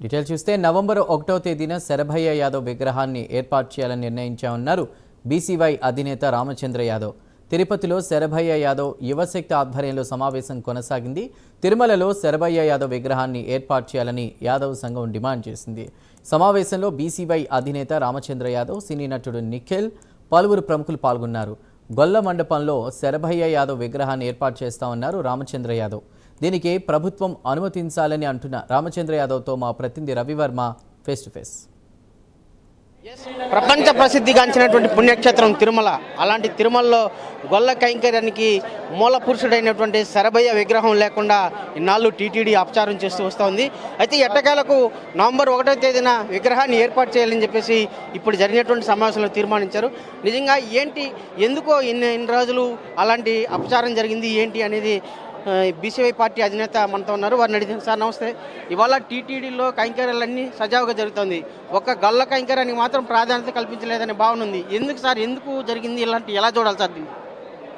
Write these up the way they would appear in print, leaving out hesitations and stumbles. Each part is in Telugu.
డీటెయిల్స్ చూస్తే నవంబర్ 1వ తేదీన శరభయ్య యాదవ్ విగ్రహాన్ని ఏర్పాటు చేయాలని నిర్ణయించామన్నారు బీసీవై అధినేత రామచంద్ర యాదవ్. తిరుపతిలో శరభయ్య యాదవ్ యువశక్తి ఆధ్వర్యంలో సమావేశం కొనసాగింది. తిరుమలలో శరభయ్య యాదవ్ విగ్రహాన్ని ఏర్పాటు చేయాలని యాదవ్ సంఘం డిమాండ్ చేసింది. సమావేశంలో బీసీవై అధినేత రామచంద్ర యాదవ్, సినీ నటుడు నిఖిల్, పలువురు ప్రముఖులు పాల్గొన్నారు. గొల్ల మండపంలో శరభయ్య యాదవ్ విగ్రహాన్ని ఏర్పాటు చేస్తామన్నారు రామచంద్ర యాదవ్. దీనికి ప్రభుత్వం అనుమతించాలని అంటున్న రామచంద్ర యాదవ్తో మా ప్రతినిధి రవివర్మ ఫేస్ టు ఫేస్. ప్రపంచ ప్రసిద్ధిగాంచినటువంటి పుణ్యక్షేత్రం తిరుమల. అలాంటి తిరుమలలో గొల్ల కైంకర్యానికి మూల పురుషుడైనటువంటి శరభయ్య విగ్రహం లేకుండా ఇన్నాళ్ళు టీటీడీ అపచారం చేస్తూ వస్తోంది. అయితే ఎట్టకేలకు నవంబర్ 1వ తేదీన విగ్రహాన్ని ఏర్పాటు చేయాలని చెప్పేసి ఇప్పుడు జరిగినటువంటి సమావేశంలో తీర్మానించారు. నిజంగా ఏంటి, ఎందుకో ఇన్ని రోజులు అలాంటి అపచారం జరిగింది ఏంటి అనేది బీసీవై పార్టీ అధినేత మనతో ఉన్నారు. వారిని అడిగింది. సార్ నమస్తే. ఇవాళ టీటీడీలో కైంకర్యాలన్నీ సజావుగా జరుగుతుంది, ఒక్క గొల్ల కైంకర్యానికి మాత్రం ప్రాధాన్యత కల్పించలేదనే భావన ఉంది. ఎందుకు సార్, ఎందుకు జరిగింది, ఇలాంటి ఎలా చూడాలి సార్ దీన్ని?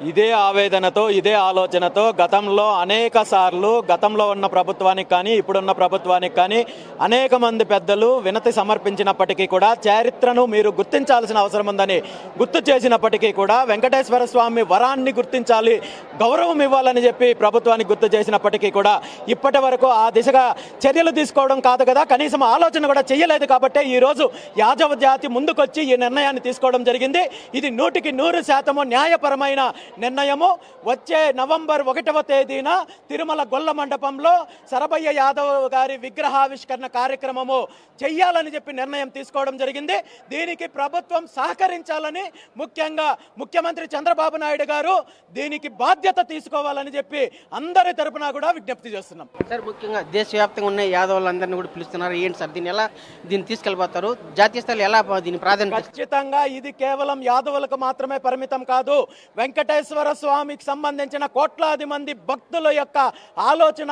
ఇదే ఆవేదనతో, ఇదే ఆలోచనతో గతంలో అనేక సార్లు గతంలో ఉన్న ప్రభుత్వానికి కానీ ఇప్పుడున్న ప్రభుత్వానికి కానీ అనేక మంది పెద్దలు వినతి సమర్పించినప్పటికీ కూడా చరిత్రను మీరు గుర్తించాల్సిన అవసరం ఉందని గుర్తు చేసినప్పటికీ కూడా వెంకటేశ్వర స్వామి వరాన్ని గుర్తించాలి, గౌరవం ఇవ్వాలని చెప్పి ప్రభుత్వానికి గుర్తు చేసినప్పటికీ కూడా ఇప్పటి వరకు ఆ దిశగా చర్యలు తీసుకోవడం కాదు కదా, కనీసం ఆలోచన కూడా చేయలేదు. కాబట్టి ఈరోజు యాదవ జాతి ముందుకొచ్చి ఈ నిర్ణయాన్ని తీసుకోవడం జరిగింది. ఇది 100% న్యాయపరమైన నిర్ణయము. వచ్చే నవంబర్ 1వ తేదీన తిరుమల గొల్ల మండపంలో శరభయ్య యాదవ్ గారి విగ్రహావిష్కరణ కార్యక్రమము చెయ్యాలని చెప్పి నిర్ణయం తీసుకోవడం జరిగింది. దీనికి ప్రభుత్వం సహకరించాలని, ముఖ్యంగా ముఖ్యమంత్రి చంద్రబాబు నాయుడు గారు దీనికి బాధ్యత తీసుకోవాలని చెప్పి అందరి తరపున కూడా విజ్ఞప్తి చేస్తున్నాం. సార్, ముఖ్యంగా దేశవ్యాప్తంగా ఉన్న యాదవులందరినీ కూడా పిలుస్తున్నారు. ఏంటి సార్, దీన్ని తీసుకెళ్ళిపోతారు? జాతీయ స్థాయిలో ఎలా దీని ప్రాధాన్యత? ఖచ్చితంగా ఇది కేవలం యాదవులకు మాత్రమే పరిమితం కాదు. వెంకటేశ్వర స్వామికి సంబంధించిన కోట్లాది మంది భక్తుల యొక్క ఆలోచన,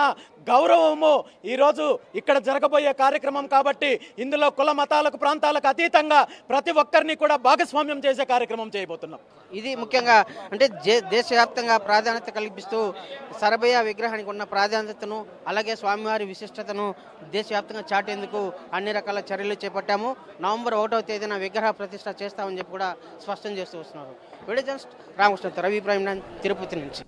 గౌరవము ఈరోజు ఇక్కడ జరగబోయే కార్యక్రమం కాబట్టి ఇందులో కుల మతాలకు ప్రాంతాలకు అతీతంగా ప్రతి ఒక్కరిని కూడా భాగస్వామ్యం చేసే కార్యక్రమం చేయబోతున్నాం. ఇది ముఖ్యంగా అంటే దేశవ్యాప్తంగా ప్రాధాన్యత కల్పిస్తూ శరభయ్య విగ్రహానికి ఉన్న ప్రాధాన్యతను, అలాగే స్వామివారి విశిష్టతను దేశవ్యాప్తంగా చాటేందుకు అన్ని రకాల చర్యలు చేపట్టాము. నవంబర్ 1వ తేదీన విగ్రహ ప్రతిష్ఠ చేస్తామని చెప్పి కూడా స్పష్టం చేస్తూ వస్తున్నారు. Video journalist Ramakrishna, Ravi prime, Tirupati నుంచి.